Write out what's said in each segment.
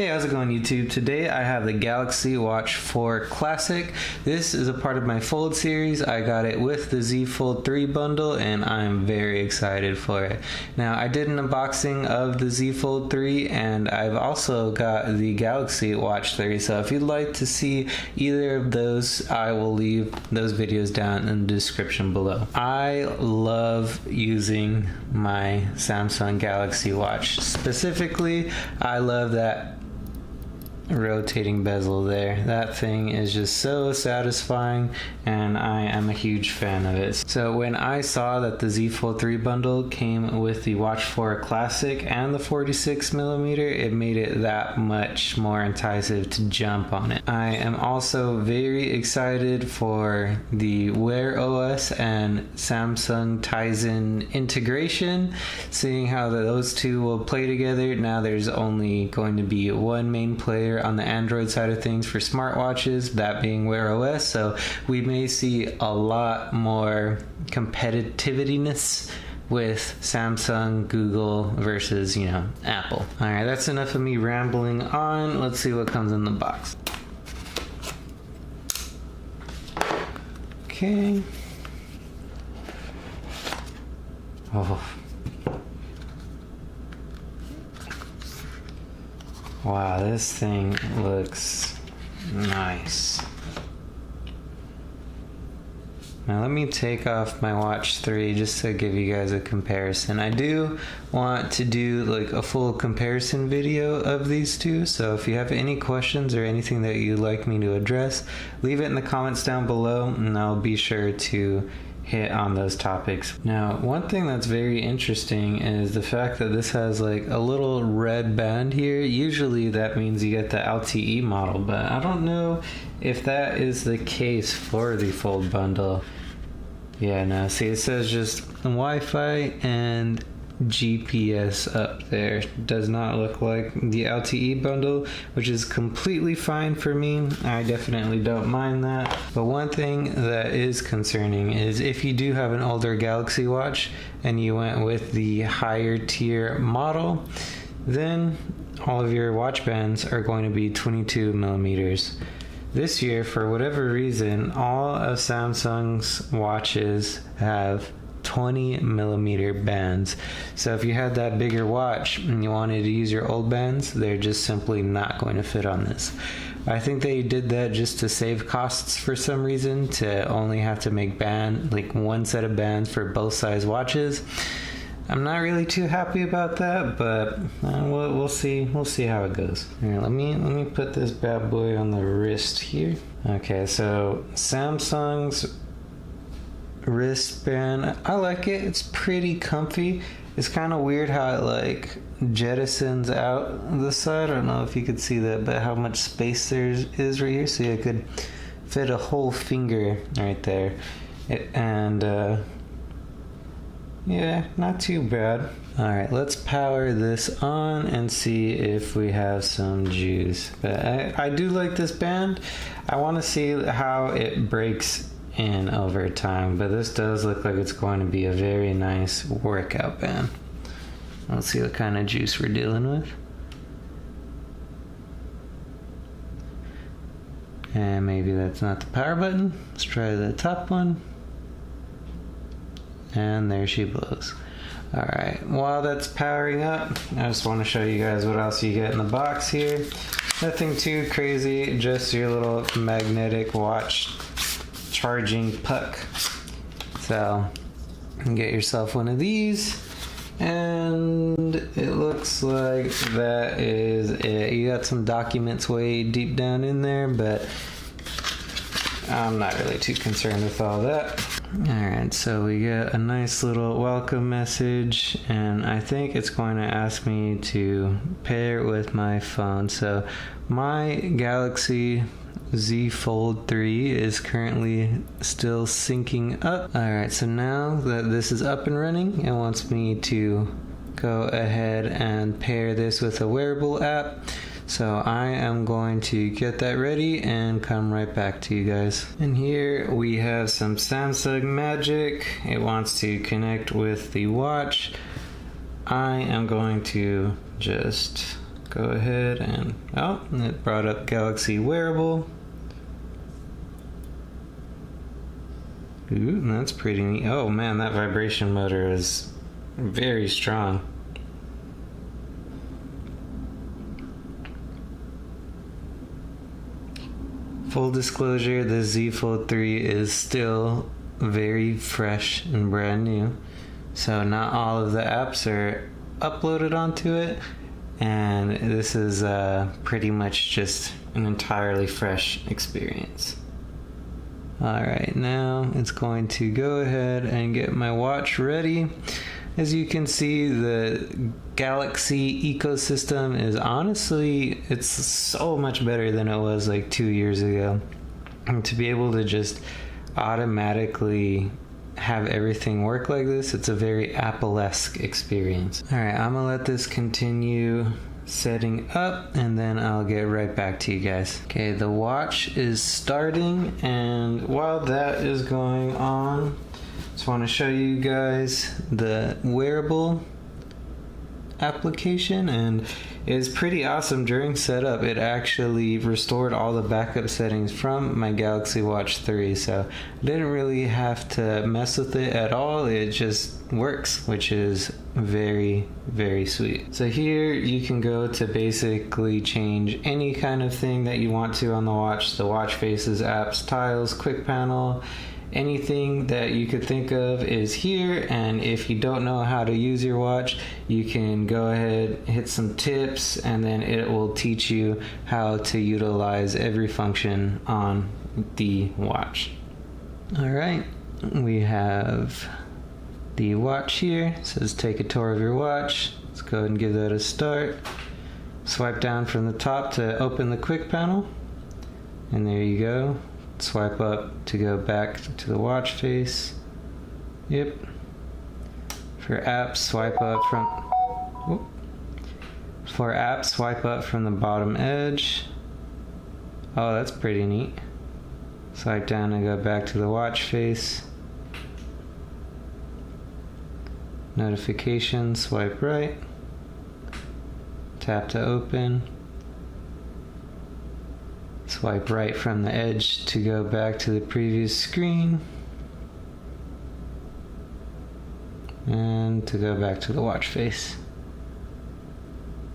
Hey, how's it going, YouTube? Today I have the Galaxy Watch 4 Classic. This is a part of my Fold series. I got it with the Z Fold 3 bundle and I'm very excited for it. Now, I did an unboxing of the Z Fold 3 and I've also got the Galaxy Watch 3. So if you'd like to see either of those, I will leave those videos down in the description below. I love using my Samsung Galaxy Watch. Specifically, I love that rotating bezel there. That thing is just so satisfying and I am a huge fan of it. So when I saw that the Z Fold 3 bundle came with the Watch 4 Classic and the 46mm, it made it that much more enticing to jump on it. I am also very excited for the Wear OS and Samsung Tizen integration, seeing how those two will play together. Now there's only going to be one main player on the Android side of things for smartwatches, that being Wear OS, so we may see a lot more competitiveness with Samsung, Google versus, Apple. Alright, that's enough of me rambling on. Let's see what comes in the box. Okay. Oh. Wow, this thing looks nice. Now let me take off my Watch 3 just to give you guys a comparison. I do want to do like a full comparison video of these two, so if you have any questions or anything that you'd like me to address, leave it in the comments down below and I'll be sure to hit on those topics. Now, one thing that's very interesting is the fact that this has like a little red band here. Usually that means you get the LTE model, but I don't know if that is the case for the Fold bundle. Yeah, no, see, it says just Wi-Fi and GPS up there. Does not look like the LTE bundle, which is completely fine for me. I definitely don't mind that. But one thing that is concerning is if you do have an older Galaxy Watch and you went with the higher tier model, then all of your watch bands are going to be 22mm. This year, for whatever reason, all of Samsung's watches have 20mm bands. So if you had that bigger watch and you wanted to use your old bands, they're just simply not going to fit on this. I think they did that just to save costs for some reason, to only have to make one set of bands for both size watches. I'm not really too happy about that, but we'll see. We'll see how it goes. Here, let me put this bad boy on the wrist here. Okay, so Samsung's wristband, I like it. It's pretty comfy. It's kind of weird how it like jettisons out the side. I don't know if you could see that, but how much space there is right here. So you could fit a whole finger right there. Yeah, not too bad. Alright, let's power this on and see if we have some juice. But I do like this band. I want to see how it breaks in over time, but this does look like it's going to be a very nice workout band. Let's see what kind of juice we're dealing with. And maybe that's not the power button. Let's try the top one. And there she blows. Alright, while that's powering up, I just want to show you guys what else you get in the box here. Nothing too crazy, just your little magnetic watch charging puck. So you can get yourself one of these, and it looks like that is it. You got some documents way deep down in there, but I'm not really too concerned with all that. Alright, so we get a nice little welcome message, and I think it's going to ask me to pair with my phone. So my Galaxy Z Fold 3 is currently still syncing up. Alright, so now that this is up and running, it wants me to go ahead and pair this with a wearable app. So I am going to get that ready and come right back to you guys. And here we have some Samsung magic. It wants to connect with the watch. I am going to just go ahead and, oh, it brought up Galaxy Wearable. Ooh, that's pretty neat. Oh man, that vibration motor is very strong. Full disclosure, the Z Fold 3 is still very fresh and brand new. So not all of the apps are uploaded onto it. And this is pretty much just an entirely fresh experience. Alright, now it's going to go ahead and get my watch ready. As you can see, the Galaxy ecosystem is honestly, it's so much better than it was like 2 years ago. And to be able to just automatically have everything work like this, it's a very Apple-esque experience. Alright, I'm gonna let this continue setting up and then I'll get right back to you guys. Okay, the watch is starting, and while that is going on, just want to show you guys the Wearable application, and it's pretty awesome. During setup, it actually restored all the backup settings from my Galaxy Watch 3, so I didn't really have to mess with it at all. It just works, which is very, very sweet. So here you can go to basically change any kind of thing that you want to on the watch. The watch faces, apps, tiles, quick panel, anything that you could think of is here. And if you don't know how to use your watch, you can go ahead, hit some tips, and then it will teach you how to utilize every function on the watch. All right, we have the watch here. It says take a tour of your watch. Let's go ahead and give that a start. Swipe down from the top to open the quick panel, and there you go. Swipe up to go back to the watch face. Yep. For apps, swipe up from the bottom edge. Oh, that's pretty neat. Swipe down and go back to the watch face. Notifications, swipe right. Tap to open. Swipe right from the edge to go back to the previous screen. And to go back to the watch face.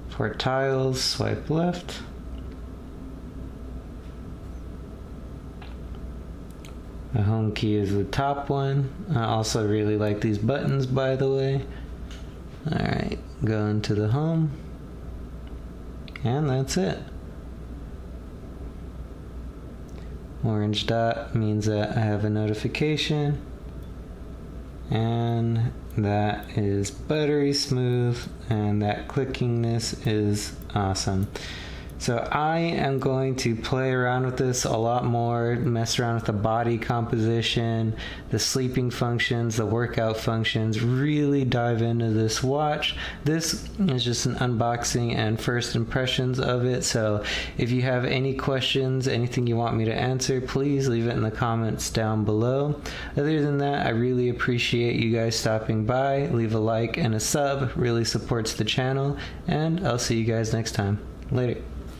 For tiles, swipe left. The home key is the top one. I also really like these buttons, by the way. Alright, go into the home. And that's it. Orange dot means that I have a notification, and that is buttery smooth, and that clickiness is awesome. So I am going to play around with this a lot more, mess around with the body composition, the sleeping functions, the workout functions, really dive into this watch. This is just an unboxing and first impressions of it. So if you have any questions, anything you want me to answer, please leave it in the comments down below. Other than that, I really appreciate you guys stopping by. Leave a like and a sub, really supports the channel, and I'll see you guys next time. Later.